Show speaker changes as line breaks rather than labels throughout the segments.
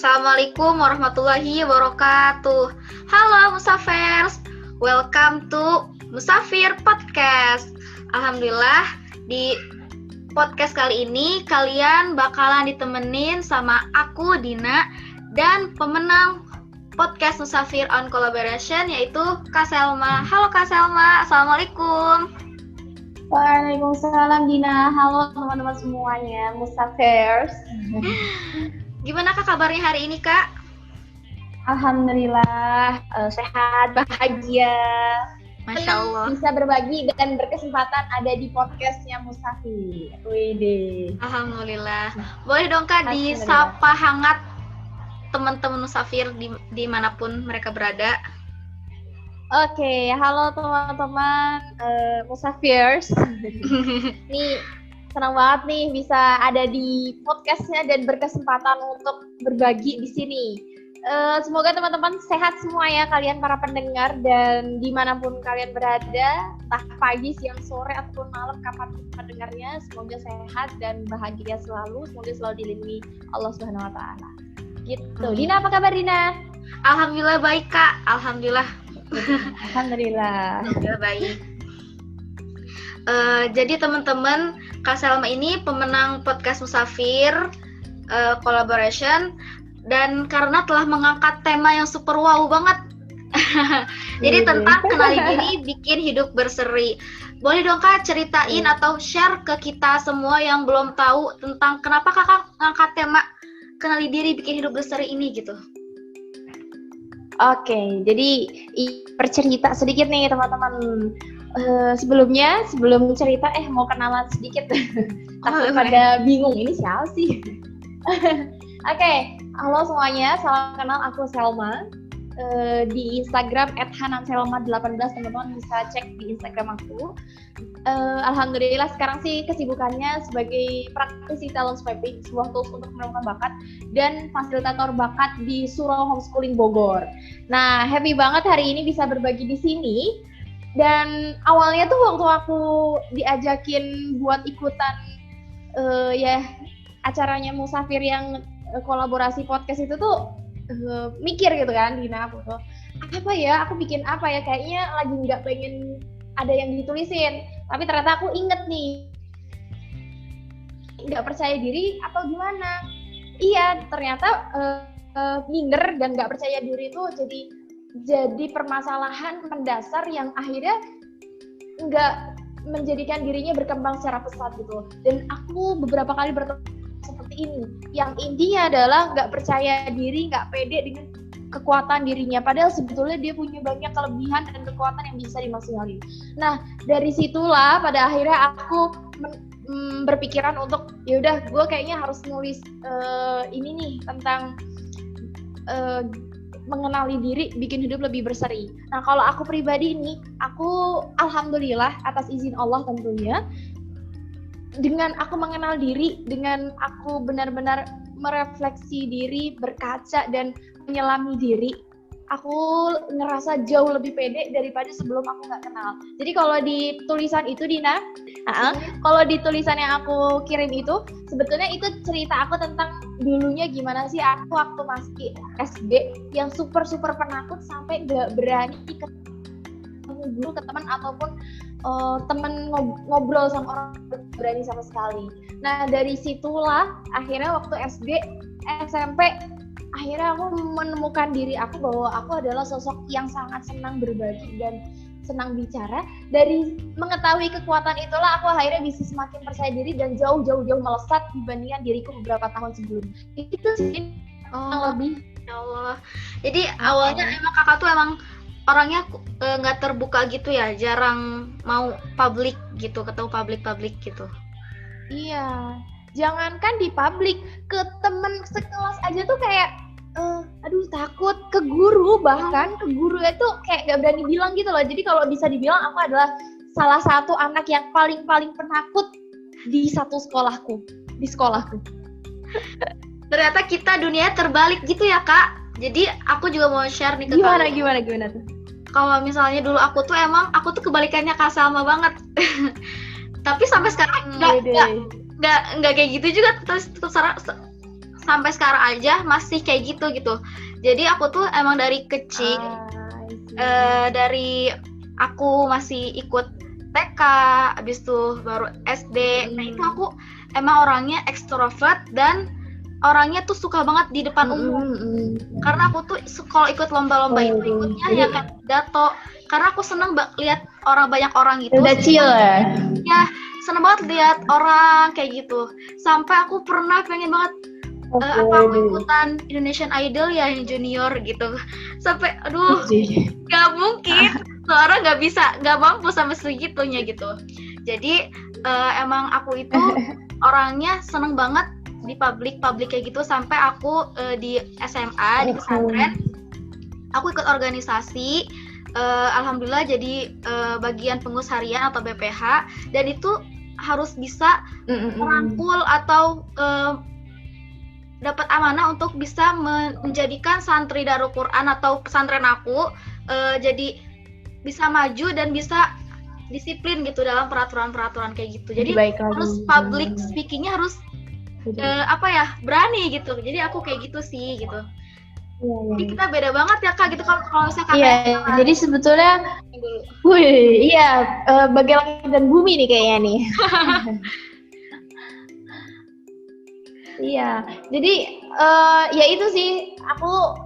Assalamualaikum warahmatullahi wabarakatuh. Halo Musafers, welcome to Musafir Podcast. Alhamdulillah, di podcast kali ini kalian bakalan ditemenin sama aku Dina dan pemenang podcast Musafir on Collaboration yaitu Kak Selma. Halo Kak Selma, Assalamualaikum.
Waalaikumsalam Dina. Halo teman-teman semuanya, Musafers.
Gimana Kak kabarnya hari ini Kak?
Alhamdulillah, sehat, bahagia.
Masya Allah.
Bisa berbagi dan berkesempatan ada di podcastnya Musafir. Wede.
Alhamdulillah. Boleh dong Kak disapa hangat teman-teman Musafir dimanapun mereka berada.
Oke, halo teman-teman Musafirs. Nih, senang banget nih bisa ada di podcastnya dan berkesempatan untuk berbagi di sini. Semoga teman-teman sehat semua ya kalian para pendengar dan dimanapun kalian berada, entah pagi, siang, sore ataupun malam kapan mendengarnya, semoga sehat dan bahagia selalu, semoga selalu dilindungi Allah Subhanahu Wa Taala. Gitu. Dina, apa kabar Dina?
Alhamdulillah baik Kak. Alhamdulillah baik. Jadi teman-teman, Kak Selma ini pemenang podcast Musafir Collaboration dan karena telah mengangkat tema yang super wow banget. Jadi tentang kenali diri bikin hidup berseri. Boleh dong Kak ceritain atau share ke kita semua yang belum tahu tentang kenapa Kakak ngangkat tema kenali diri bikin hidup berseri ini gitu.
Oke, jadi bercerita sedikit nih teman-teman. Sebelum cerita mau kenalan sedikit. Takut pada bingung ini siapa sih? Oke, halo semuanya, salam kenal, aku Selma. Di Instagram @hananselma18 teman-teman bisa cek di Instagram aku. Alhamdulillah sekarang sih kesibukannya sebagai praktisi talent mapping, sebuah tools untuk menemukan bakat dan fasilitator bakat di Surau Homeschooling Bogor. Nah, happy banget hari ini bisa berbagi di sini. Dan awalnya tuh waktu aku diajakin buat ikutan acaranya Musafir yang kolaborasi podcast itu tuh mikir gitu kan Dina, aku tuh aku bikin apa ya, kayaknya lagi nggak pengen ada yang ditulisin, tapi ternyata aku inget nih nggak percaya diri atau gimana. Iya, ternyata minder dan nggak percaya diri itu jadi permasalahan mendasar yang akhirnya nggak menjadikan dirinya berkembang secara pesat gitu. Dan aku beberapa kali bertemu seperti ini, yang intinya adalah nggak percaya diri, nggak pede dengan kekuatan dirinya, padahal sebetulnya dia punya banyak kelebihan dan kekuatan yang bisa dimaksimalkan. Nah, dari situlah pada akhirnya aku berpikiran untuk yaudah gue kayaknya harus nulis ini nih tentang mengenali diri, bikin hidup lebih berseri. Nah, kalau aku pribadi ini, aku alhamdulillah atas izin Allah tentunya, dengan aku mengenal diri, dengan aku benar-benar merefleksi diri, berkaca dan menyelami diri, aku ngerasa jauh lebih pede daripada sebelum aku nggak kenal. Jadi kalau di tulisan itu Dina, kalau di tulisan yang aku kirim itu, sebetulnya itu cerita aku tentang dulunya gimana sih aku waktu masih SD yang super penakut sampai nggak berani guru ke teman ataupun teman ngobrol sama orang, berani sama sekali. Nah, dari situlah akhirnya waktu SD, SMP, akhirnya aku menemukan diri aku bahwa aku adalah sosok yang sangat senang berbagi dan senang bicara. Dari mengetahui kekuatan itulah aku akhirnya bisa semakin percaya diri dan jauh melesat dibandingkan diriku beberapa tahun sebelumnya. Itu sih lebih.
Ya Allah. Jadi awalnya emang kakak tuh emang orangnya nggak terbuka gitu ya, jarang mau publik gitu, ketemu publik gitu.
Iya, jangankan di publik, ke temen sekelas aja tuh kayak takut, ke guru bahkan ke guru itu kayak nggak berani bilang gitu loh. Jadi kalau bisa dibilang aku adalah salah satu anak yang paling penakut di sekolahku.
Ternyata kita dunia terbalik gitu ya Kak. Jadi aku juga mau share nih ke
kalian. Gimana tuh?
Kalau misalnya dulu aku tuh kebalikannya Kak Salma banget. Tapi sampai sekarang nggak kayak gitu juga, terus sampai sekarang aja masih kayak gitu. Jadi aku tuh emang dari kecil, dari aku masih ikut TK, abis itu baru SD. Nah itu aku emang orangnya ekstrovert dan orangnya tuh suka banget di depan umum. Karena aku tuh kalau ikut lomba-lomba itu ikutnya ya kayak pidato. Karena aku seneng lihat banyak orang gitu.
Udah chill
ya. Seneng banget lihat orang kayak gitu. Sampai aku pernah pengen banget aku ikutan Indonesian Idol ya yang junior gitu. Sampai aduh gak mungkin. Seorang gak mampu sampai segitunya gitu. Jadi emang aku itu orangnya seneng banget di publik kayak gitu. Sampai aku di SMA di pesantren aku ikut organisasi. Alhamdulillah jadi bagian pengurus harian atau BPH, dan itu harus bisa merangkul atau dapat amanah untuk bisa menjadikan santri Darul Quran atau pesantren aku jadi bisa maju dan bisa disiplin gitu dalam peraturan kayak gitu. Jadi harus public speakingnya harus berani gitu. Jadi aku kayak gitu sih gitu. Jadi kita beda banget ya Kak gitu kalau misalnya Kak.
Jadi sebetulnya bagai langit dan bumi nih kayaknya nih. Iya, jadi ya itu sih, aku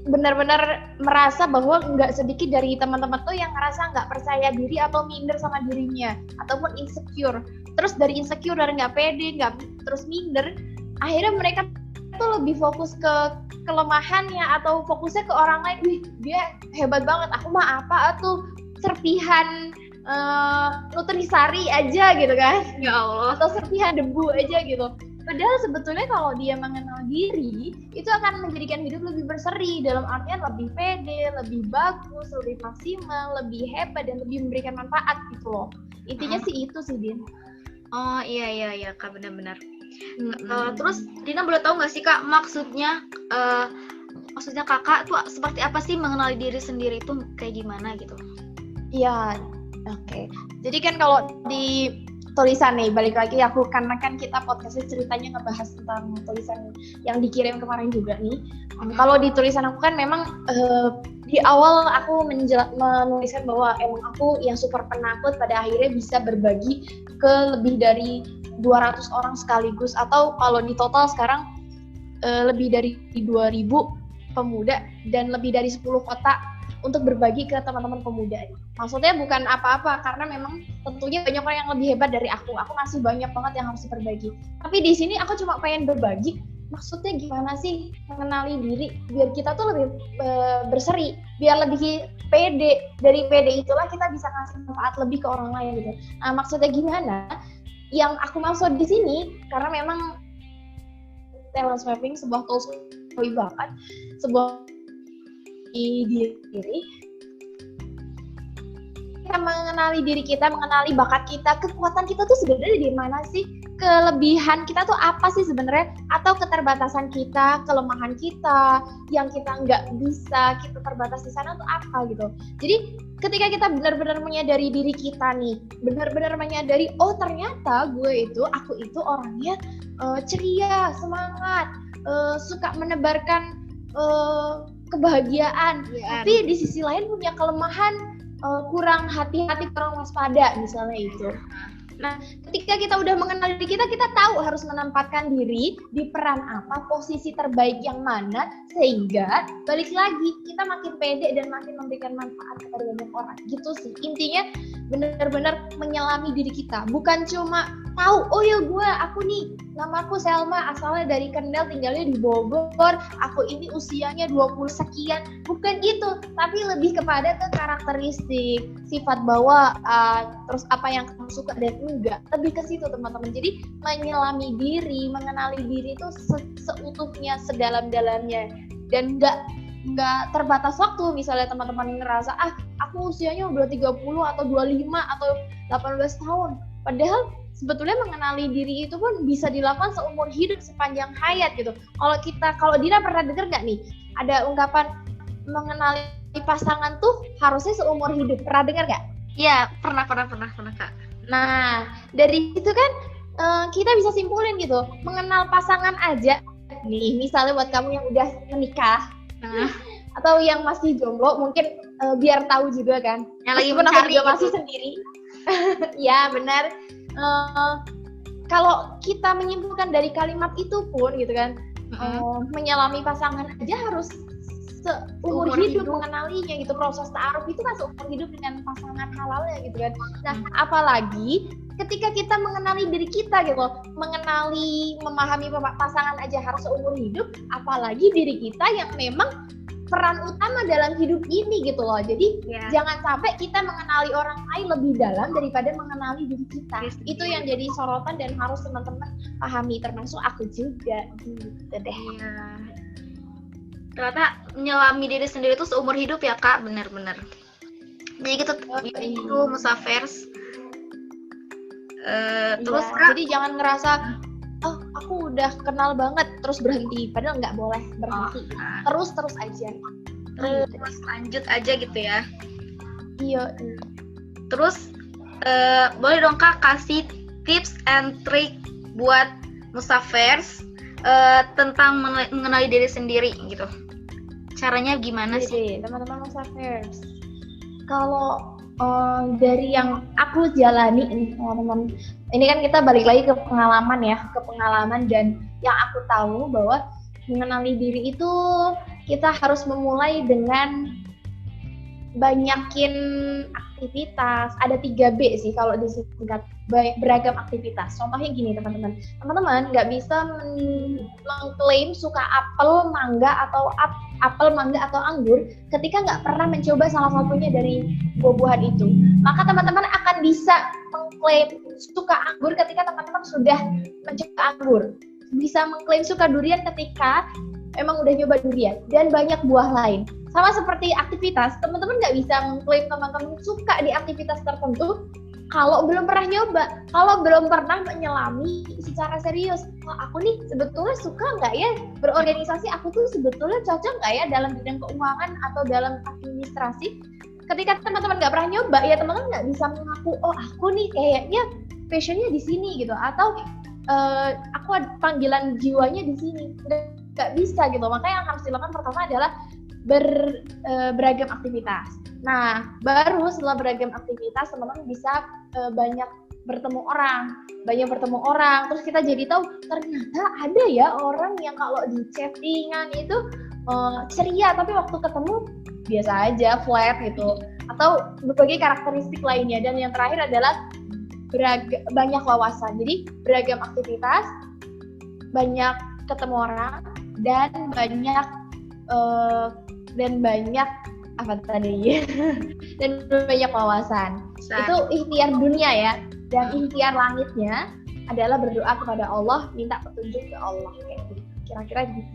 benar-benar merasa bahwa nggak sedikit dari teman-teman tuh yang ngerasa nggak percaya diri atau minder sama dirinya, ataupun insecure. Terus dari insecure, dari nggak pede, terus minder, akhirnya mereka tuh lebih fokus ke kelemahannya atau fokusnya ke orang lain. Wih, dia hebat banget, aku mah apa tuh serpihan nutrisari aja gitu kan.
Ya Allah.
Atau serpihan debu aja gitu. Padahal sebetulnya kalau dia mengenal diri, itu akan menjadikan hidup lebih berseri, dalam artian lebih pede, lebih bagus, lebih maksimal, lebih hebat, dan lebih memberikan manfaat gitu loh. Intinya sih itu sih, Din.
Oh iya Kak, benar-benar. Terus Dina boleh tahu nggak sih Kak, maksudnya Kakak tuh seperti apa sih mengenali diri sendiri itu kayak gimana gitu?
Iya, oke. Jadi kan kalau di tulisan nih, balik lagi aku karena kan kita podcastnya ceritanya ngebahas tentang tulisan yang dikirim kemarin juga nih. Kalau di tulisan aku kan memang di awal aku menuliskan bahwa emang aku yang super penakut pada akhirnya bisa berbagi ke lebih dari 200 orang sekaligus, atau kalau di total sekarang lebih dari 2.000 pemuda dan lebih dari 10 kota untuk berbagi ke teman-teman pemuda. Maksudnya bukan apa-apa, karena memang tentunya banyak orang yang lebih hebat dari aku. Aku masih banyak banget yang harus berbagi. Tapi di sini aku cuma pengen berbagi. Maksudnya gimana sih mengenali diri biar kita tuh lebih berseri, biar lebih pede. Dari pede itulah kita bisa ngasih manfaat lebih ke orang lain gitu. Nah, maksudnya gimana? Yang aku maksud di sini karena memang talent swapping sebuah tools kewibakan, sebuah diri, kita mengenali diri kita, mengenali bakat kita, kekuatan kita tuh sebenarnya di mana sih, kelebihan kita tuh apa sih sebenarnya, atau keterbatasan kita, kelemahan kita yang kita nggak bisa, kita terbatas di sana tuh apa gitu. Jadi ketika kita benar-benar menyadari diri kita nih, benar-benar menyadari oh ternyata aku itu orangnya ceria, semangat, suka menebarkan kebahagiaan, tapi di sisi lain punya kelemahan, kurang hati-hati, kurang waspada misalnya itu. Nah, ketika kita udah mengenal diri kita tahu harus menempatkan diri di peran apa, posisi terbaik yang mana, sehingga balik lagi kita makin pede dan makin memberikan manfaat kepada banyak orang. Gitu sih. Intinya benar-benar menyelami diri kita, bukan cuma tahu, oh ya aku nih, namaku Selma, asalnya dari Kendal, tinggalnya di Bogor, aku ini usianya 20 sekian, bukan gitu, tapi lebih kepada ke karakteristik, sifat bawaan, terus apa yang kamu suka dan enggak, lebih ke situ teman-teman. Jadi menyelami diri, mengenali diri itu seutuhnya, sedalam-dalamnya, dan enggak terbatas waktu. Misalnya teman-teman ngerasa aku usianya udah 30 atau 25 atau 18 tahun, padahal sebetulnya mengenali diri itu pun bisa dilakukan seumur hidup, sepanjang hayat gitu. Kalau Dina pernah dengar nggak nih, ada ungkapan mengenali pasangan tuh harusnya seumur hidup. Pernah dengar nggak?
Iya, pernah Kak.
Nah, dari itu kan kita bisa simpulin gitu, mengenal pasangan aja nih, misalnya buat kamu yang udah menikah
Nah,
atau yang masih jomblo, mungkin biar tahu juga kan.
yang lagi
Meskipun aku
mencari
juga
gitu.
masih sendiri. Ya benar. Kalau kita menyimpulkan dari kalimat itu pun gitu kan, menyelami pasangan aja harus seumur hidup mengenalinya gitu. Proses ta'aruf itu kan seumur hidup dengan pasangan halalnya gitu kan. Nah, apalagi ketika kita mengenali diri kita gitu loh, memahami pasangan aja harus seumur hidup, apalagi diri kita yang memang peran utama dalam hidup ini gitu loh. Jadi jangan sampai kita mengenali orang lain lebih dalam daripada mengenali diri kita. Itu yang jadi sorotan dan harus teman-teman pahami, termasuk aku juga gitu deh.
Ternyata menyelami diri sendiri itu seumur hidup ya Kak, benar-benar. Jadi gitu musafers. Terus Kak,
jadi jangan ngerasa aku udah kenal banget terus berhenti, padahal nggak boleh berhenti. Terus aja.
Terus lanjut aja gitu ya.
Iya.
Terus boleh dong Kak kasih tips and trick buat musafers tentang mengenali diri sendiri gitu. Caranya gimana sih?
Teman-teman musafers. Kalau dari yang aku jalani nih teman-teman, ini kan kita balik lagi ke pengalaman ya, dan yang aku tahu bahwa mengenali diri itu kita harus memulai dengan banyakin aktivitas. Ada 3B sih kalau disingkat, beragam aktivitas. Contohnya gini teman-teman nggak bisa mengklaim suka apel, mangga atau anggur ketika nggak pernah mencoba salah satunya dari buah-buahan itu. Maka teman-teman akan bisa mengklaim suka anggur ketika teman-teman sudah mencoba anggur. Bisa mengklaim suka durian ketika emang udah nyoba durian, dan banyak buah lain. Sama seperti aktivitas, teman-teman nggak bisa mengklaim teman-teman suka di aktivitas tertentu kalau belum pernah nyoba, kalau belum pernah menyelami secara serius. Aku nih sebetulnya suka nggak ya berorganisasi, aku tuh sebetulnya cocok nggak ya dalam bidang keuangan atau dalam administrasi. Ketika teman-teman nggak pernah nyoba, ya teman-teman nggak bisa mengaku, aku nih kayaknya passionnya di sini gitu, atau aku ada panggilan jiwanya di sini. Nggak bisa gitu. Makanya yang harus dilakukan pertama adalah beragam aktivitas. Nah, baru setelah beragam aktivitas teman-teman bisa banyak bertemu orang, terus kita jadi tahu ternyata ada ya orang yang kalau di chattingan itu ceria, tapi waktu ketemu biasa aja, flat gitu, atau berbagai karakteristik lainnya. Dan yang terakhir adalah banyak wawasan. Jadi beragam aktivitas, banyak ketemu orang, dan banyak apa tadi dan banyak wawasan. Itu ikhtiar dunia ya, dan ikhtiar langitnya adalah berdoa kepada Allah, minta petunjuk ke Allah, kayak gitu. Kira-kira gitu.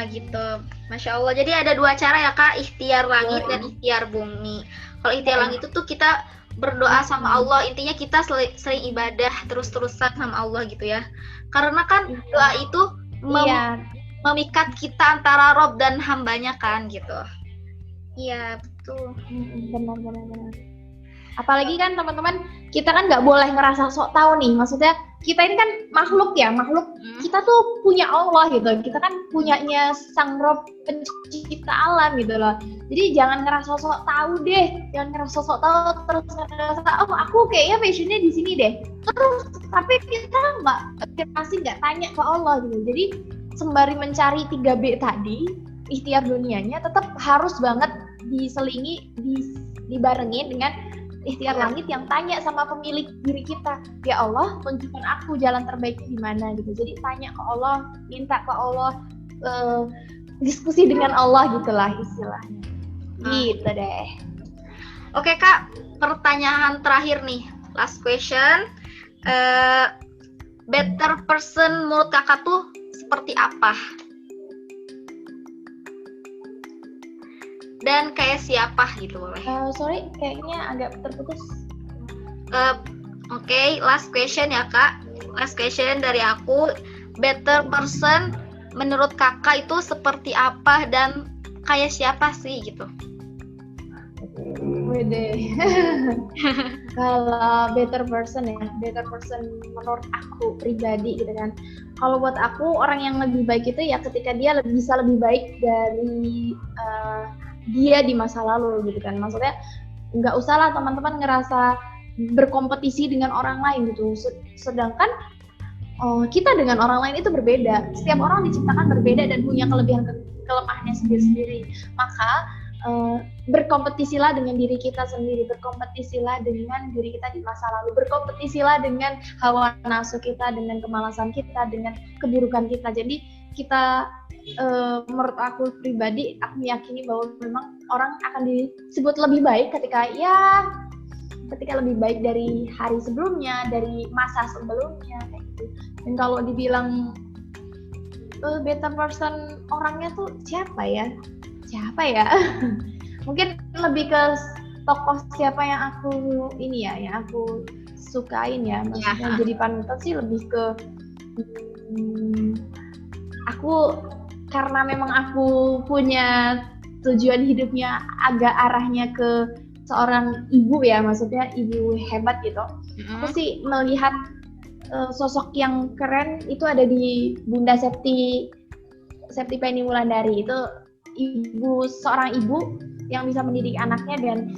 Gitu. Masya Allah. Jadi ada 2 cara ya Kak, ikhtiar langit dan ikhtiar bumi. Kalau ikhtiar langit itu tuh kita berdoa sama Allah, intinya kita sering ibadah terus-terusan sama Allah gitu ya. Karena kan doa itu memikat kita antara Rob dan hambanya kan gitu. Iya betul.
Benar. Apalagi kan teman-teman, kita kan nggak boleh ngerasa sok tahu nih. Maksudnya kita ini kan makhluk. Kita tuh punya Allah gitu. Kita kan punyanya Sang Rob pencipta alam gitu loh. Jadi jangan ngerasa sok tahu deh. Jangan ngerasa sok tahu terus ngerasa aku kayaknya passionnya di sini deh. Terus tapi kita nggak tanya ke Allah gitu. Jadi sembari mencari 3B tadi, ikhtiar dunianya tetap harus banget diselingi, dibarengin dengan ikhtiar langit yang tanya sama pemilik diri kita. Ya Allah, tunjukkan aku jalan terbaiknya di mana gitu. Jadi tanya ke Allah, minta ke Allah, diskusi dengan Allah gitulah istilahnya. Gitu deh.
Oke Kak, pertanyaan terakhir nih, last question. Better person menurut Kakak tuh seperti apa? Dan kayak siapa gitu boleh?
Sorry, kayaknya agak terputus.
Oke, last question ya Kak. Last question dari aku. Better person menurut Kakak itu seperti apa dan kayak siapa sih gitu?
Wede. Kalau better person menurut aku pribadi gitu kan. Kalau buat aku orang yang lebih baik itu ya ketika dia bisa lebih baik dari dia di masa lalu gitu kan. Maksudnya nggak usah lah teman-teman ngerasa berkompetisi dengan orang lain gitu. Sedangkan kita dengan orang lain itu berbeda. Setiap orang diciptakan berbeda dan punya kelebihan kelemahannya sendiri-sendiri. Maka berkompetisilah dengan diri kita sendiri, berkompetisilah dengan diri kita di masa lalu, berkompetisilah dengan hawa nafsu kita, dengan kemalasan kita, dengan keburukan kita. Jadi kita menurut aku pribadi, aku meyakini bahwa memang orang akan disebut lebih baik ketika lebih baik dari hari sebelumnya, dari masa sebelumnya kayak gitu. Dan kalau dibilang better person orangnya tuh siapa ya? Mungkin lebih ke tokoh siapa yang aku sukain ya. Maksudnya jadi panutan sih lebih ke aku, karena memang aku punya tujuan hidupnya agak arahnya ke seorang ibu ya, maksudnya ibu hebat gitu. Aku sih melihat sosok yang keren itu ada di Bunda Septi Penny Wulandari. Itu seorang ibu yang bisa mendidik anaknya, dan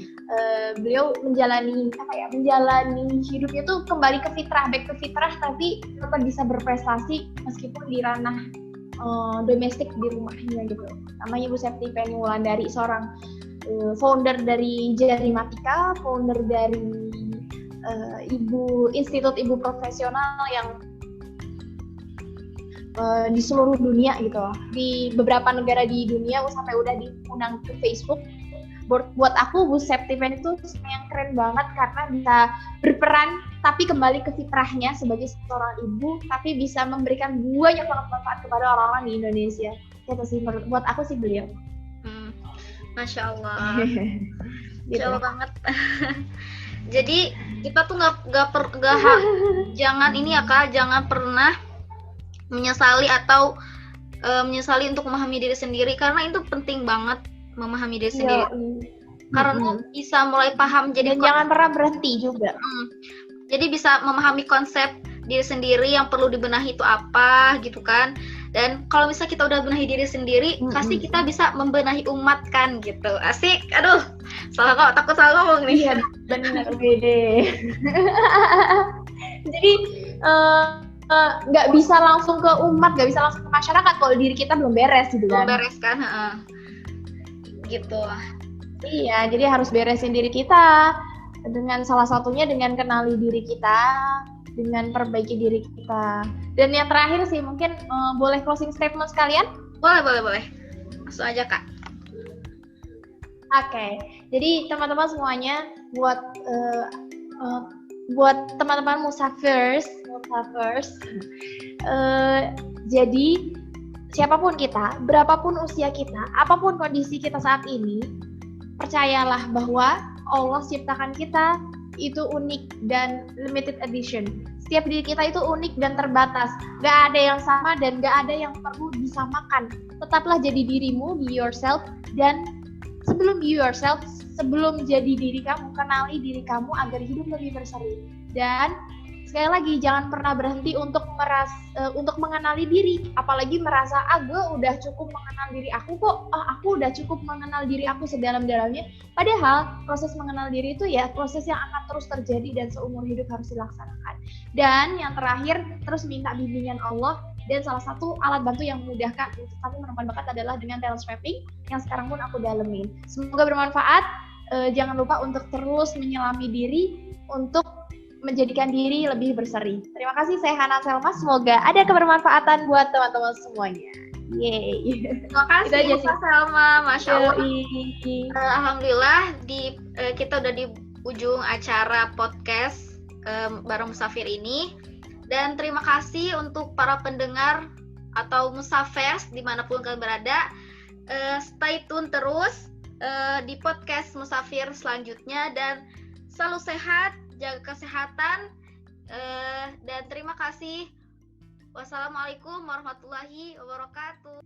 beliau menjalani hidupnya tuh kembali ke fitrah, back ke fitrah, tapi tetap bisa berprestasi meskipun di ranah domestik di rumahnya gitu. Namanya Ibu Septi Penny Wulandari, seorang founder dari Jarimatika, founder dari Institut Ibu Profesional yang di seluruh dunia gitu loh. Di beberapa negara di dunia sampai udah diundang ke Facebook. Buat aku Bu Septi Penny itu yang keren banget karena bisa berperan tapi kembali ke fitrahnya sebagai seorang ibu, tapi bisa memberikan banyak banget manfaat kepada orang-orang di Indonesia. Itu sih buat aku sih beliau.
Masya Allah. Jauh banget. Jadi kita tuh jangan ini ya Kak, jangan pernah menyesali untuk memahami diri sendiri, karena itu penting banget memahami diri sendiri. Karena bisa mulai paham, jadi
jangan pernah berhenti juga.
Jadi bisa memahami konsep diri sendiri yang perlu dibenahi itu apa gitu kan. Dan kalau misalnya kita udah benahi diri sendiri, pasti kita bisa membenahi umat kan gitu. Asik. Aduh, takut salah ngomong nih.
Iya, benar bede. Jadi nggak bisa langsung ke umat, nggak bisa langsung ke masyarakat kalau diri kita belum beres gitu kan.
Belum beres kan, gitu.
Iya, jadi harus beresin diri kita, dengan salah satunya dengan kenali diri kita, dengan perbaiki diri kita. Dan yang terakhir sih mungkin boleh closing statement sekalian?
Boleh. Langsung aja Kak.
Oke. Jadi teman-teman semuanya, buat teman-teman musafirs, jadi siapapun kita, berapapun usia kita, apapun kondisi kita saat ini, percayalah bahwa Allah ciptakan kita itu unik dan limited edition. Setiap diri kita itu unik dan terbatas. Gak ada yang sama dan gak ada yang perlu disamakan. Tetaplah jadi dirimu, be yourself. Dan sebelum be yourself, sebelum jadi diri kamu, kenali diri kamu agar hidup lebih berseri. Dan sekali lagi, jangan pernah berhenti untuk mengenali diri, apalagi merasa gue udah cukup mengenal diri aku kok, aku udah cukup mengenal diri aku sedalam-dalamnya. Padahal proses mengenal diri itu ya proses yang akan terus terjadi dan seumur hidup harus dilaksanakan. Dan yang terakhir, terus minta bimbingan Allah. Dan salah satu alat bantu yang memudahkan untuk kamu menemukan bakat adalah dengan talent mapping yang sekarang pun aku dalemin. Semoga bermanfaat. Jangan lupa untuk terus menyelami diri untuk menjadikan diri lebih berseri. Terima kasih, saya Hana Selma. Semoga ada kebermanfaatan buat teman-teman semuanya. Yeay.
Terima kasih Mbak Selma, Masya Allah. Alhamdulillah kita udah di ujung acara podcast bareng Musafir ini. Dan terima kasih untuk para pendengar atau Musafirs dimanapun kalian berada. Stay tune terus di podcast Musafir selanjutnya, dan selalu sehat, jaga kesehatan, dan terima kasih. Wassalamualaikum warahmatullahi wabarakatuh.